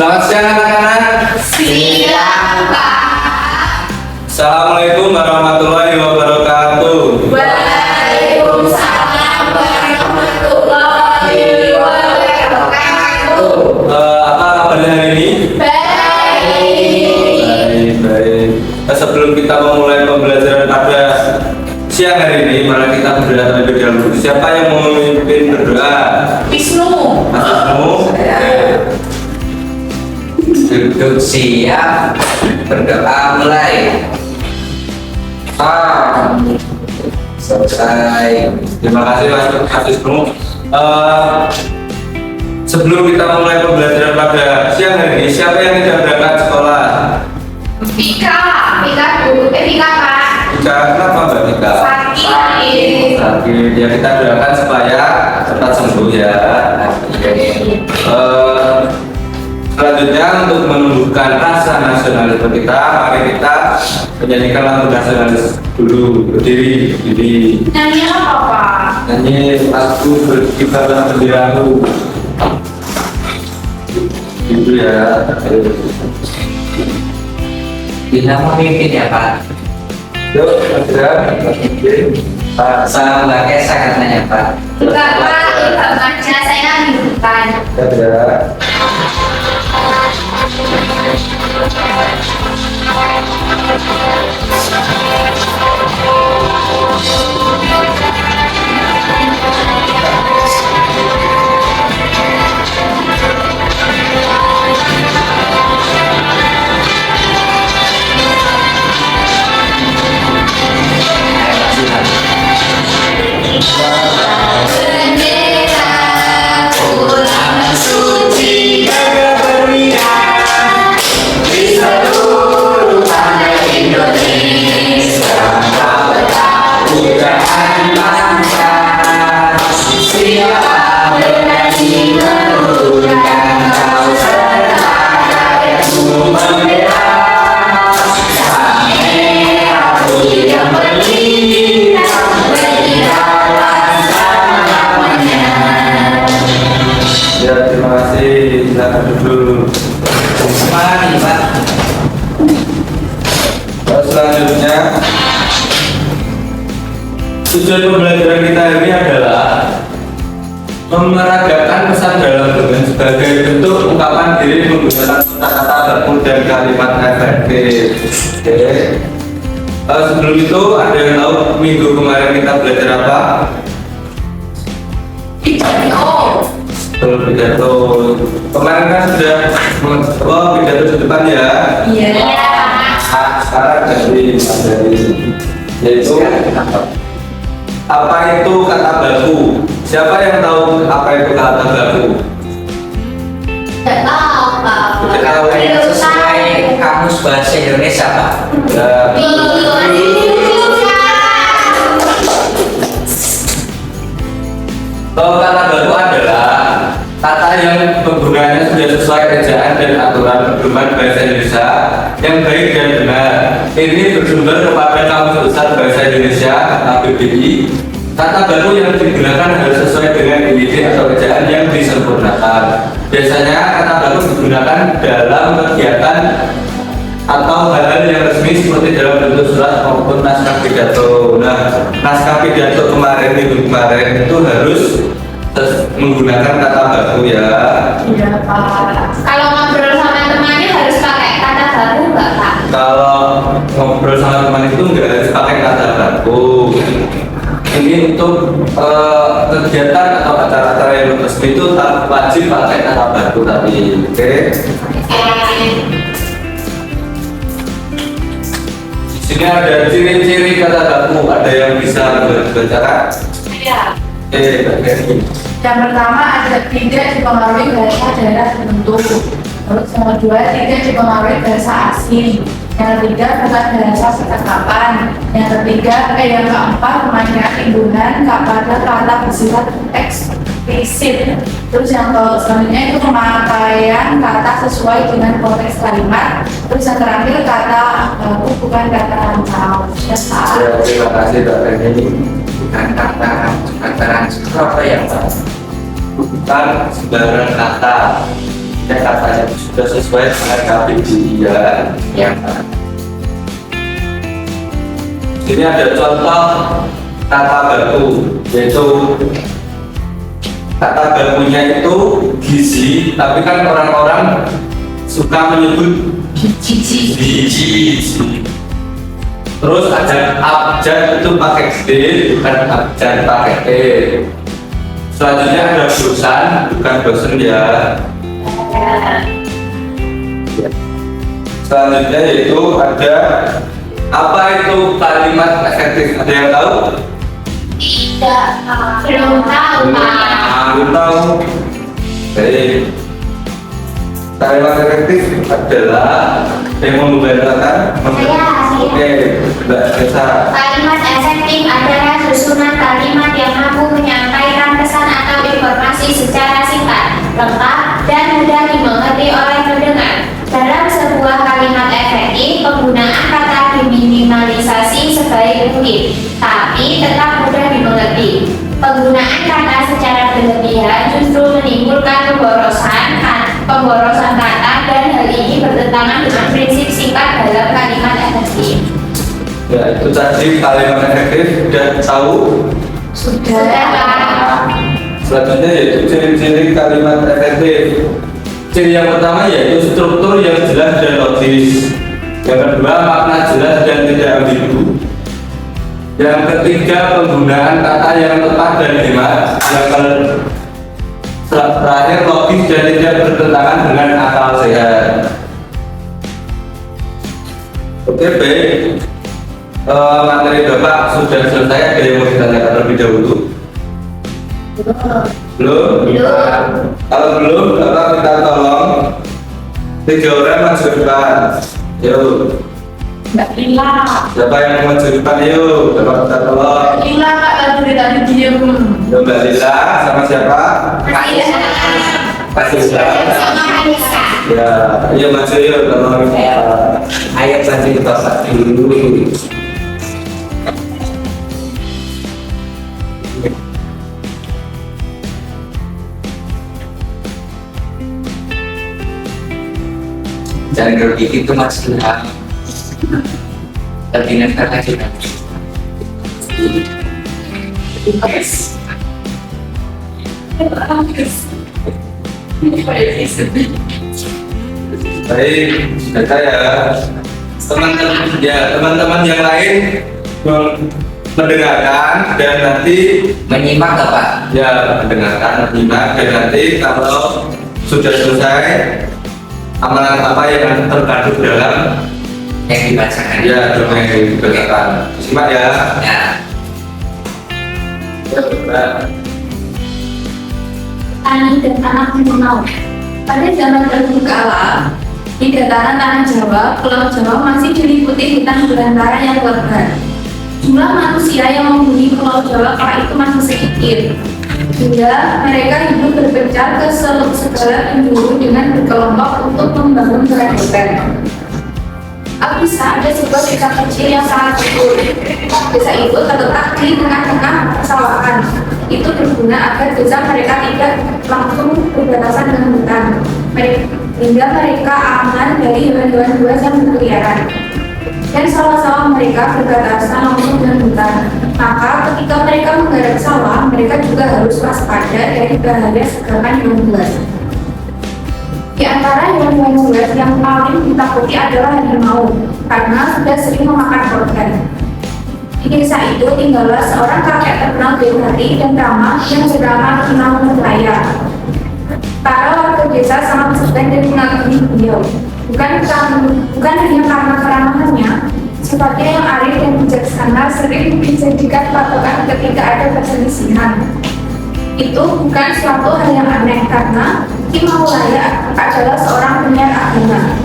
Selamat siang anak-anak. Siang, Pak. Assalamualaikum warahmatullahi wabarakatuh. Waalaikumsalam warahmatullahi wabarakatuh. Apa kabarnya hari ini? Baik. Baik. Sebelum kita memulai pembelajaran pada siang hari ini, mari kita berdoa terlebih dahulu. Siapa yang mau memimpin berdoa? Wisnu. Mas Wisnu? Duduk siap, berdoa mulai. Selesai. Terima kasih Mas Wisnu. Sebelum kita mulai pembelajaran pada siang hari ini, siapa yang tidak berangkat sekolah? Vika dulu. Vika, Pak. Kenapa Mbak Tika? Sakit. Sakit. Ya kita doakan supaya cepat sembuh ya. Selanjutnya untuk menumbuhkan rasa nasionalisme kita, mari kita menyanyikan lagu nasionalis dulu. Berdiri. Nyanyi apa, Pak? Nyanyi lagu Berkibarlah Benderamu. Gitu ya. Kita memimpin ya Pak. Yuk, sudah. Salam pakai sangat Pak. Enggak, Pak. Ikut aja. Saya kan bukan. Sudah. Bendera pulang suci bermeriah di seluruh tanah Indonesia. Pujaan bangsa, siapa berani menurunkan kau serta karyamu membela. Sampai aku yang berlian berjalan selamanya. Ya, terima kasih. Silakan duduk. Mari Pak. Selanjutnya, tujuan pembelajaran kita ini adalah memeragakan pesan dalam domain sebagai bentuk ungkapan diri menggunakan kata-kata baku dan kalimat efektif. Oke. Sebelum itu, ada yang tahu minggu kemarin kita belajar apa? Pidato. Kemarin kan sudah pidato di depan ya. Iya. Sekarang dari yaitu apa itu kata baku? Siapa yang tahu apa itu kata baku? Tidak tahu, Pak. Tidak tahu. Sesuai kamus bahasa Indonesia Pak. Ya, kata baku adalah kata yang penggunaannya sudah sesuai ejaan dan aturan pedoman bahasa Indonesia yang baik dan benar. Ini bersumber kepada Kamus Besar Bahasa Indonesia (KBBI). Kata baku yang digunakan harus sesuai dengan IDD atau ejaan yang disempurnakan. Biasanya kata baku digunakan dalam kegiatan atau hal-hal yang resmi seperti dalam bentuk surat maupun naskah pidato. Nah, naskah pidato minggu kemarin itu harus menggunakan kata baku ya. Iya, Pak. Kalau ngobrol sama temannya harus pakai kata baku nggak, Pak? Kalau ngobrol sama teman itu nggak harus pakai kata baku. Ini untuk kegiatan atau acara-acara yang resmi itu wajib pakai kata baku tadi. Oke. Di sini ada ciri-ciri kata baku. Ada yang bisa berbicara? Iya. Yang pertama ada tidak dipengaruhi bahasa daerah tertentu. Terus yang kedua tidak dipengaruhi bahasa asing. Yang ketiga bahasa percakapan. Yang keempat pemakaian lingkungan pada kata bersifat eksplisit. Terus yang selanjutnya itu pemakaian kata sesuai dengan konteks kalimat. Terus yang terakhir kata baku bukan kata rancau. Ya, Pak. Ya, terima kasih Mbak Reni. Bukan kata rancau apa ya Pak? Bukan sembarang kata. Ya katanya sudah sesuai dengan KBBI ya. Ya. Ini ada contoh kata baku, yaitu kata bakunya itu gizi, tapi kan orang-orang suka menyebut biji. Terus ada abjad itu pakai D, bukan abjad pakai T. Selanjutnya ada bosan, bukan bosan ya. Selanjutnya yaitu ada apa itu kalimat efektif? Ada yang tahu? Tidak, belum tahu Pak. Belum tahu. Baik. Kalimat efektif adalah yang membedakan. Saya. Oke, Mbak Desa. Kalimat efektif adalah susunan kalimat yang mampu menyampaikan pesan atau informasi secara singkat, lengkap, dan mudah dimengerti oleh pendengar. Dalam sebuah kalimat efektif, penggunaan kata diminimalisasi sebaik mungkin, tapi tetap mudah dimengerti. Penggunaan kata secara berlebihan justru menimbulkan pemborosan kata, dan hal ini bertentangan dengan prinsip singkat dalam kalimat efektif. Ya, itu tadi kalimat efektif. Sudah tahu? Sudah Pak. Selanjutnya yaitu ciri-ciri kalimat efektif. Ciri yang pertama yaitu struktur yang jelas dan logis. Yang kedua, makna jelas dan tidak ambigu. Yang ketiga, penggunaan kata yang tepat dan hemat. Yang terakhir, logis dan tidak bertentangan dengan akal sehat. Oke, baik. Materi Bapak sudah selesai. Ada yang mau ditanyakan terlebih dahulu? Belum? Belum. Kalau belum, Bapak minta tolong 3 orang maju ke depan. Yuk. Mbak Lila. Siapa yang mau maju ke depan? Yuk. Bapak minta tolong. Mbak Lila Kak tadi diem. Yuk, Mbak Lila sama siapa? Pak Lila. Sama Anissa. Ya, ayo maju yuk. Tolong. Ayo bantu Bapak dulu. Jangan grogi gitu Mas Ilham. Lebih nempel lagi nanti. Baik, sudah ya. Teman-teman yang lain mendengarkan dan nanti Menyimak nggak Pak? ya mendengarkan, menyimak, dan nanti kalau sudah selesai amalan apa yang terkandung dalam Yang dibacakan. ya dongeng yang dibacakan. Simak ya. Ya. Mbak. Tani dan anak Minau. Pada zaman dahulu kala, di dataran tanah Jawa, Pulau Jawa masih diliputi hutan belantara yang lebat. Jumlah manusia yang menghuni Pulau Jawa kala itu masih sedikit, hingga mereka hidup berpencar ke segala penjuru dengan berkelompok untuk membangun peradaban. Bisa ada sebuah desa kecil yang sangat subur. Desa itu terletak di tengah-tengah persawahan. Itu berguna agar desa mereka tidak langsung berbatasan dengan hutan, hingga mereka aman dari hewan-hewan buas yang berkeliaran. Dan sawah-sawah mereka berbatasan langsung dengan hutan. Maka ketika mereka menggarap sawah, mereka juga harus waspada dari bahaya serangan hewan buas. Di antara hewan-hewan buas yang paling ditakuti adalah harimau, karena sudah sering memakan korban. Di desa itu tinggallah seorang kakek terkenal baik hati dan ramah yang bernama Imam Nurlaya. Para warga desa sangat segan dan mengagumi beliau, bukan hanya karena keramahannya, sifatnya yang arif dan bijaksana sering dijadikan patokan ketika ada perselisihan. Itu bukan suatu hal yang aneh karena Imam Nurlaya adalah seorang penyiar agama.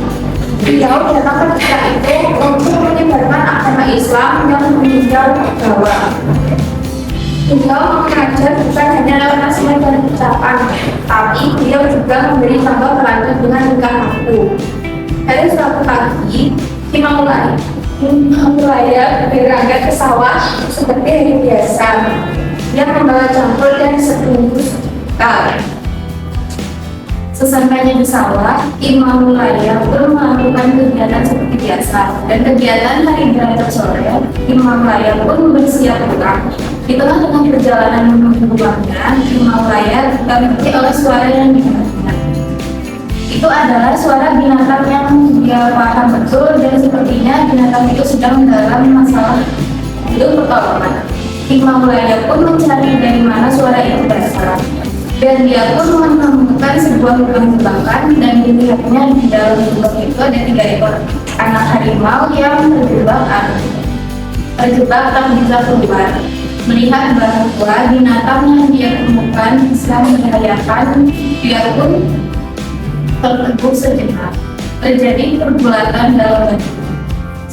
Beliau datang ke desa itu untuk menyebarkan agama Islam yang meninjau Jawa. Beliau mengajar bukan hanya lewat nasihat dan ucapan, tapi beliau juga memberi contoh teladan dengan tingkah laku. Pada suatu pagi, Imam Nurlaya berangkat ke sawah seperti hari biasa. Dia membawa cangkul dan sebungkus bekal. Sesampainya di sawah, Imam Mulaya pun melakukan kegiatan seperti biasa. Dan kegiatan hari Jumat sore, Imam Mulaya pun bersiap pulang. Di tengah-tengah perjalanan menuju rumahnya, Imam Mulaya terkejut oleh suara yang didengarnya. Itu adalah suara binatang yang dia paham betul dan sepertinya binatang itu sedang dalam masalah hidup pertolongan. Imam Mulaya pun mencari dari mana suara itu berasal. Dan dia pun menemukan sebuah lubang jebakan dan dilihatnya di dalam lubang itu ada 3 ekor anak harimau yang terjebak tak bisa keluar. Melihat bahwa binatang yang dia temukan bisa membahayakan, dia pun tertegun sejenak. Terjadi pergulatan dalam hati.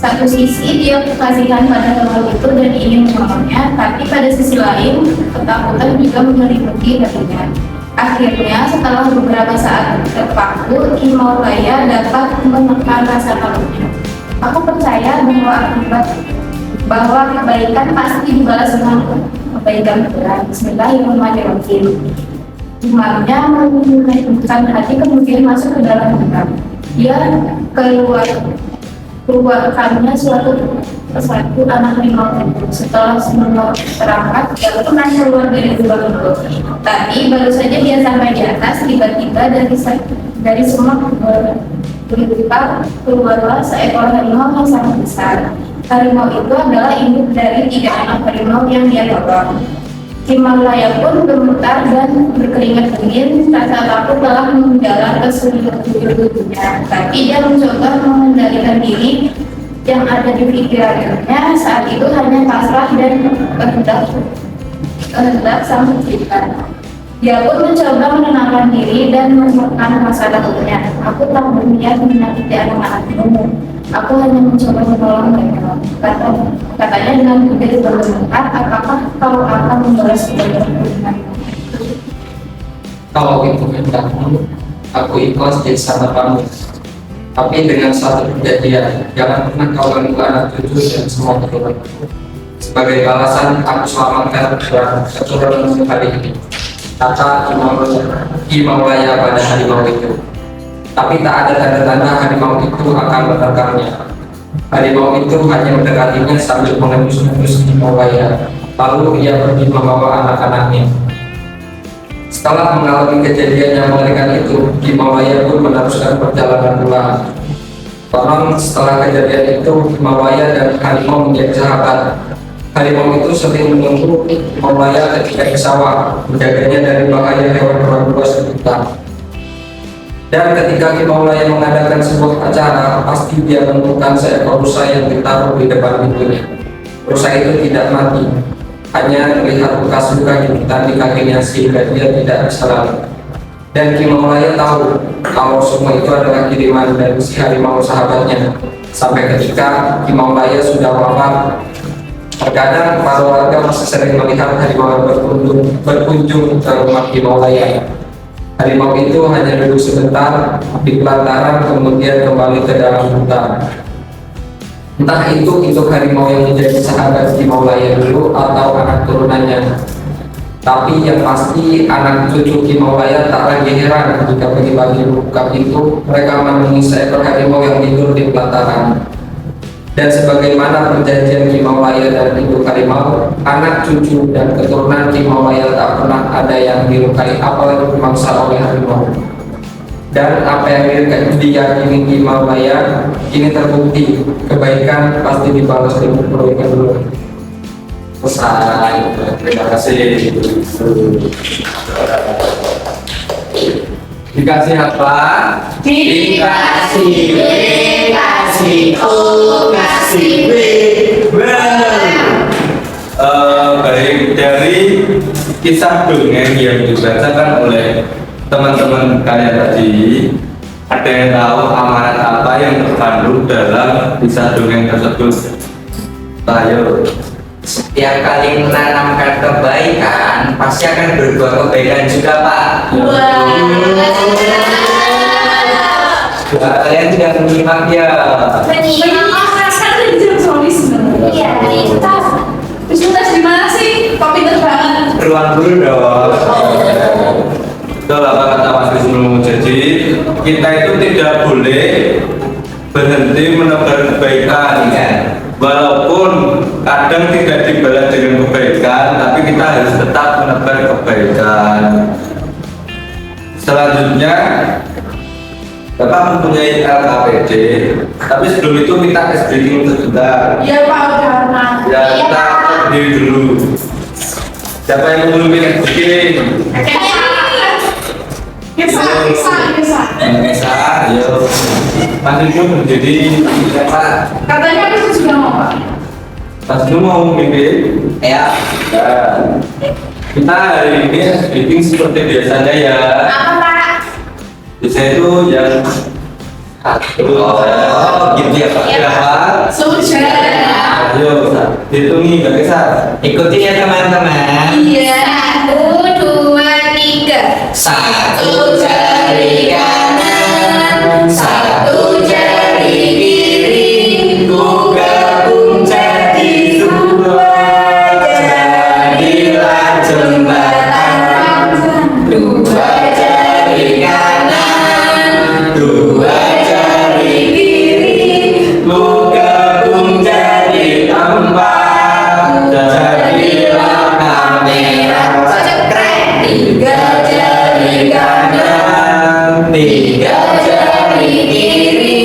Satu sisi dia kasihan pada hewan itu dan ingin menolongnya, tapi pada sisi lain ketakutan juga menyelimuti hatinya. Akhirnya setelah beberapa saat terpaku, Imam Mulaya dapat menekan rasa takutnya. Aku percaya bahwa kebaikan pasti dibalas dengan kebaikan pula. Bismillahirrahmanirrahim. Imamnya menunjukkan hati kemudian masuk ke dalam makam. Dia keluarkannya suatu anak harimau itu. Setelah semua terangkat, dia pernah keluar dari lubang itu. Tapi baru saja dia sampai di atas, tiba-tiba dari semua keluarlah seekor harimau yang sangat besar. Harimau itu adalah induk dari 3 anak harimau yang dia tolong. Imam Mulaya pun gemetar dan berkeringat dingin. Rasa takut telah menjalar ke seluruh tubuhnya. Tapi dia mencoba mengendalikan diri yang ada di pikirannya saat itu hanya pasrah dan kehendak sang pencipta. Dia pun mencoba menenangkan diri dan menekan rasa takutnya. Aku tak berniat menyakiti anak-anakmu. Aku hanya mencoba menolong mereka. Katanya dengan bibir bergetar, apakah kau akan membalas kebaikan? Kalau itu kehendakmu, aku ikhlas jadi sahabat kamu. Tapi dengan satu kejadian, jangan pernah kau ganggu anak cucu dan semua keturunanku. Sebagai balasan, aku selamatkan keturunan kali ini. Kata Imam Mulaya pada harimau itu. Tapi tak ada tanda-tanda harimau itu akan menerkamnya. Harimau itu hanya mendekatinya sambil mengendus-endus Imam Mulaya. Lalu ia pergi membawa anak-anaknya. Setelah mengalami kejadian yang mengerikan itu, Imam Mulaya pun meneruskan perjalanan pulang. Konon setelah kejadian itu, Imam Mulaya dan harimau menjadi sahabat. Harimau itu sering menunggu Imam Mulaya ketika di sawah, menjaganya dari bahaya hewan-hewan buas di hutan. Dan ketika Imam Mulaya mengadakan sebuah acara, pasti dia menemukan seekor rusa yang ditaruh di depan pintunya. Rusa itu tidak mati, hanya terlihat bekas luka gigitan di kakinya sehingga dia tidak bisa lari. Dan Imam Mulaya tahu kalau semua itu adalah kiriman dari si harimau sahabatnya. Sampai ketika Imam Mulaya sudah wafat, terkadang para warga masih sering melihat harimau berkunjung ke rumah Imam Mulaya. Harimau itu hanya duduk sebentar di pelataran kemudian kembali ke dalam hutan. Entah itu induk harimau yang menjadi sahabat Imam Mulaya dulu atau anak turunannya. Tapi yang pasti anak cucu Imam Mulaya tak lagi heran jika pagi-pagi membuka pintu mereka menemui seekor harimau yang tidur di pelataran. Dan sebagaimana perjanjian Imam Mulaya dan induk harimau, anak cucu dan keturunan Imam Mulaya tak pernah ada yang dilukai apalagi dimangsa oleh harimau. Dan apa yang diyakini Imam Mulaya kini terbukti, kebaikan pasti dibalas dengan kebaikan dulu. Selesai. Terima kasih. Dikasih apa? Dikasih Baik, dari kisah dongeng yang dibacakan oleh teman-teman kalian tadi, ada yang tahu amanat apa yang terkandung dalam kisah dongeng tersebut? Ayo. Setiap kali menanamkan kebaikan, pasti akan berbuat kebaikan juga, Pak. Kalian tidak menyimak ya? Iya, Bismillah gimana sih? Kok pinter banget? Berulang dulu dong. Betul apa kata Mas Wisnu. Jadi kita itu tidak boleh berhenti menebar kebaikan. Walaupun kadang tidak dibalas dengan kebaikan, tapi kita harus tetap menebar kebaikan. Selanjutnya, Bapak mempunyai LKPD, tapi sebelum itu kita tes breaking sebentar. Iya Pak, udah pernah. Ya, kita berdiri dulu. Siapa yang belum tes breaking? Bisa. Bisa, ayo. Masih dulu berdiri. Siapa? Katanya bisa juga mau Pak. Pas dulu mau mimpin. Ya. Ya. Kita hari ini breaking seperti biasanya ya. Apa Pak? Biasanya itu yang satu. gitu ya Pak. Berapa? Sudah. Ayo, hitungi Mbak Kesa. Ikutin ya teman-teman. Iya. 1, 2, 3. Satu jari kanan, satu jari kiri, ku gabung jadi dua, jadilah jembatan. Dua jari kanan, dua jari kiri, ku gabung jadi empat, jadilah kamera cekrek. Tiga jari kanan, tiga jari kiri,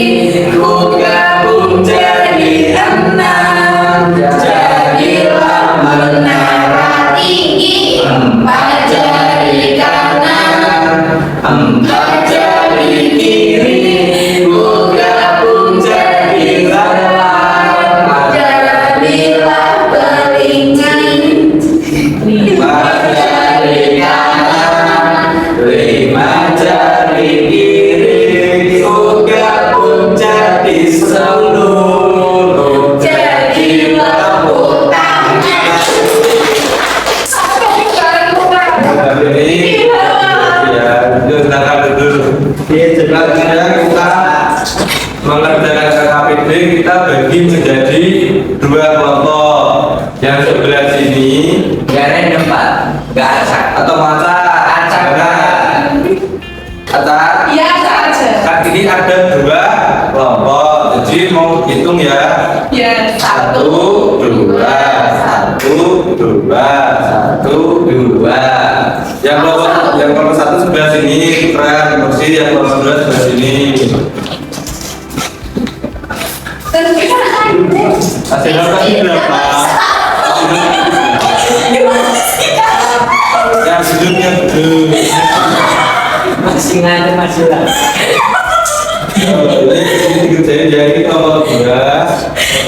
ku gabung jadi enam, jadilah menara Tinggi. empat jari kanan, empat jari kiri, ku gabung jadi delapan, jadilah telinga. Lima jari kanan, lima jari kiri, ku gabung jadi 10, jadilah tepuk tangan. Ini ya, silakan dulu. Selanjutnya kita mengerjakan KKPD, kita bagi menjadi dua kelompok. Yang sebelah sini Garis depan, gak acak. atau mata Acak. acak. Iya saja. Kan ini ada dua kelompok, jadi mau hitung ya. Ya. Satu, dua, satu, dua, satu, dua. Yang kelompok satu sebelah sini, tukeran kursi. Yang kelompok dua sebelah sini. Terus kita Hasilnya tadi berapa? Yang sebelumnya betul. Masih ngada masih lah. Ini dikerjain ya, ini kelompok dua.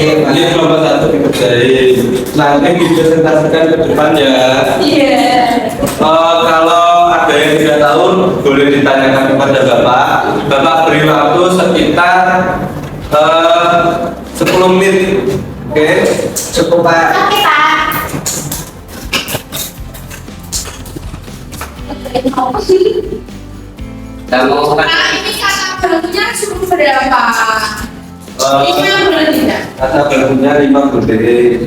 Ini kelompok satu dikerjain. Nanti dipresentasikan ke depan ya. Iya. Kalau ada yang tidak tahu, boleh ditanyakan kepada Bapak. Bapak beri waktu sekitar 10 menit. Oke, Cukup Pak. Oke Pak. Kamu Nah ini kata bentuknya cukup berapa? Ini yang boleh tidak? kata belumnya 5 boleh.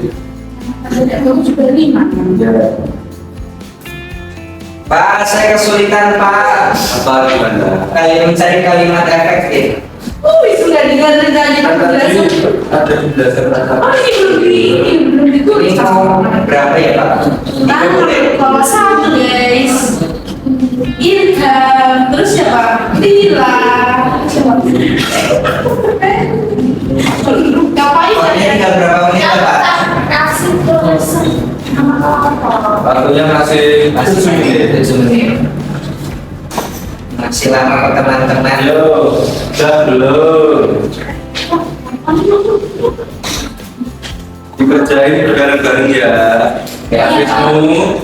Tidak bagus juga 5. Ya. Pak, saya kesulitan Pak. Apa gimana? Mencari kalimat efektif. Sudah diganti-ganti penjelasan. Ada penjelasan Oh ini belum ditulis. Ini mau berapa ya Pak? Nah, kalau satu guys, Ilham, terus siapa? Lila, siapa? Ngapain Oh, ini tinggal berapa menit ya Pak? Kasih terus sama kelompok. Waktunya masih 7 menit. 7 menit. Masih lama kok teman-teman. Ayo, udah belum? Dikerjain bareng-bareng ya. Ya. Habismu.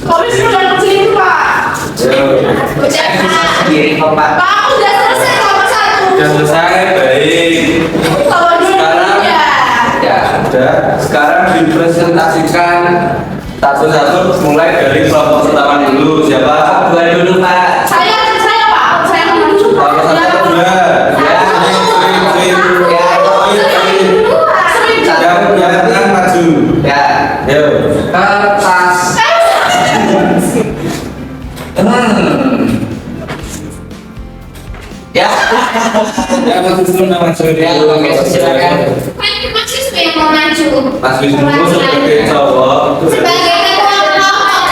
Kalau sudah kecil itu Pak. Ayo. Udah Pak. Sendiri kok Pak. Pak udah selesai nomor 1. Udah selesai, baik. Kalau dulu ya. Ya, sudah. Sekarang dipresentasikan satu-satu, mulai dari kelompok pertama dulu. Siapa? Dua dulu Pak. Saya Pak. Saya dulu. Kelompok satu dua. Ya, swing. Yang maju. Ya. Ayo. Kertas. Ya, Mas Wisnu nama Ya, oke, silakan. Mas Wisnu yang mau maju. Mas Wisnu sebagai cowok itu Sebagai ketua kelompok.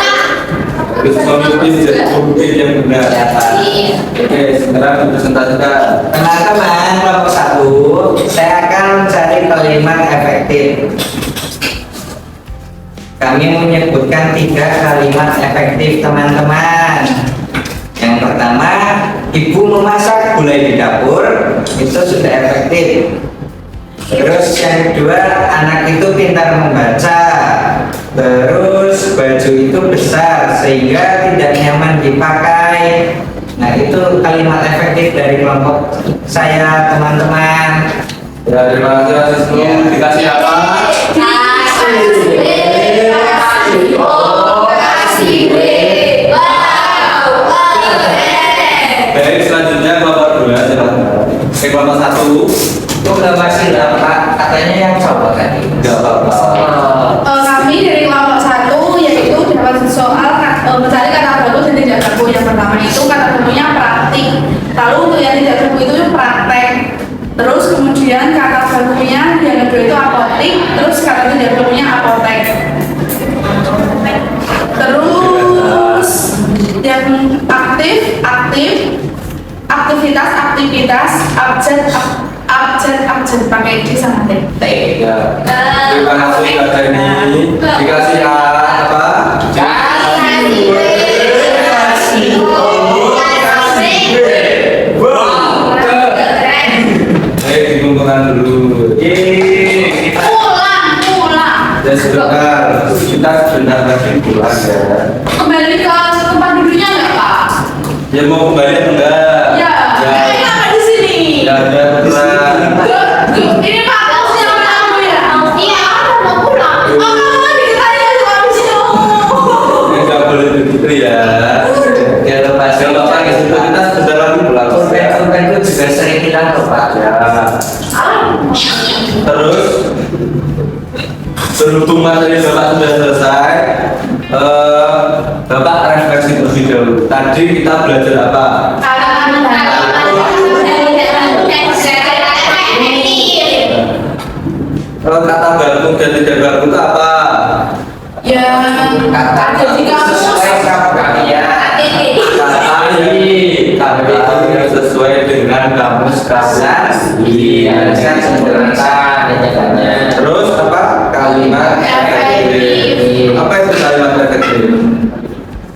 harus memimpin jadi pemimpin yang benar. Ya, Pak. Iya. Oke, sekarang presentasikan. Teman-teman, kelompok 1, saya akan mencari kalimat efektif. Kami menyebutkan 3 kalimat efektif, teman-teman. Yang pertama, ibu memasak gulai di dapur, itu sudah efektif. Terus yang kedua, anak itu pintar membaca. Terus baju itu besar sehingga tidak nyaman dipakai. Nah, itu kalimat efektif dari kelompok saya, teman-teman. Ya, terima kasih Mas Wisnu. Ya. Dikasih apa? Baik, selanjutnya kelompok 2 silakan. Kelompok 1 Itu udah masih lah, Pak. Katanya yang cowok tadi. enggak apa-apa. Kami dari kelompok 1 yaitu dapat soal mencari kata baku dan tidak baku. Yang pertama itu kata bakunya praktik. Lalu untuk yang tidak baku itu praktek. Terus kemudian kata bakunya yang kedua itu apotik. Terus kata tidak bakunya apotek. Terus yang aktif, aktivitas, abjad pakai D sama T. Ya. Terima kasih Kak ini. Dikasih apa? Baik, dikumpulkan dulu. Yeay. Pulang. Dan sebentar, kita sebentar lagi pulang ya. Kembali ke tempat duduknya nggak, Pak? Ya mau kembali atau enggak? Ya. Ini apa di sini? Ya udah pulang. Ini Pak, kaosnya sama aku ya? Iya, aku mau pulang. Oh, kamu kan diketanya sama di sini. Ya nggak boleh begitu ya. Ya, lepas. Ya bapak ya sudah kita sebentar lagi pulang. Korban itu juga sering hilang loh, Pak. Ya. Terus berhubung materi bapak sudah selesai, bapak refleksi terlebih dahulu. Tadi kita belajar apa? Kata baku dan tidak baku itu apa? Ya, ada di kamus. Kata yang sesuai dengan kamus asli. Kan sederhana penjelasannya. Terus apa? Kalimat efektif. Apa itu kalimat efektif?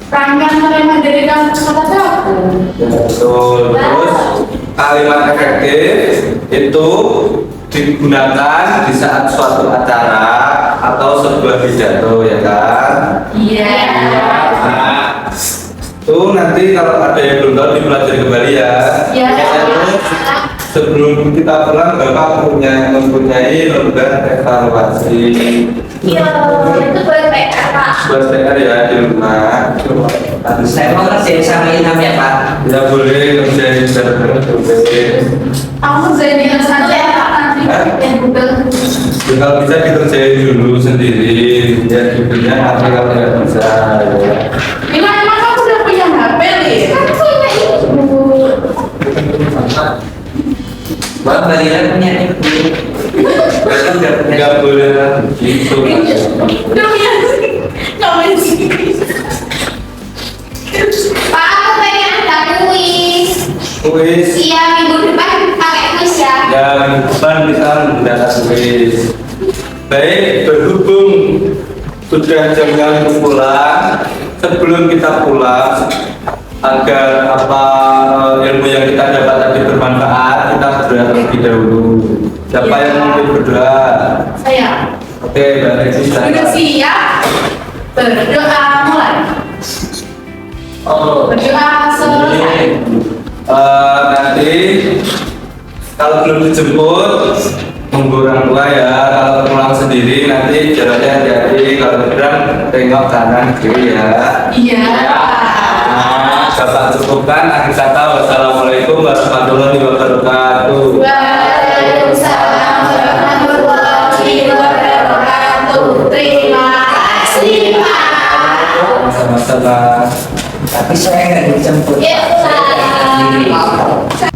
Rangkaian kalimat dari kamus kata baku. Ya, betul. Terus kalimat efektif itu digunakan di saat suatu acara atau sebuah pidato, ya kan? Iya. Nah, tuh nanti kalau ada yang belum tahu dipelajari kembali ya. Ya. Terus sebelum kita pulang bapak mempunyai lembar evaluasi Itu buat PR, Pak. buat PR ya di rumah. Saya mau ngerjain sama Inam ya, Pak. Tidak boleh kerjain benar-benar boleh. Kamu jadi saja ya, Pak, nanti yang Google. Ya, kalau bisa dikerjain dulu sendiri. Ya judulnya apa kalau tidak bisa. Ya. Mila, emang kamu udah punya HP nih? Kan punya ibu. Bang Balila punya ibu. Berarti udah punya. Nggak boleh gitu. Udah punya kamu sih. Pak, aku pengen ada kuis. Kuis. Iya, minggu depan pakai kuis ya. Ya, minggu depan kita menggunakan kuis. Baik, berhubung sudah jamnya untuk pulang, sebelum kita pulang, agar apa ilmu yang kita dapat tadi bermanfaat, kita berdoa terlebih dahulu. Siapa yang mungkin berdoa? Saya. Oke, Mbak Resi Udah silakan. siap? Berdoa mulai. Oh, Berdoa selesai. nanti kalau belum dijemput tunggu orang tua ya. Kalau pulang sendiri nanti jalannya hati-hati. Kalau berang tengok kanan kiri ya. Iya. Nah, Bapak cukupkan. Akhir kata wassalamualaikum warahmatullahi wabarakatuh. Waalaikumsalam warahmatullahi wabarakatuh. Terima kasih, Pak. Sama-sama. Tapi saya nggak dijemput. Ya, Pak. Pak.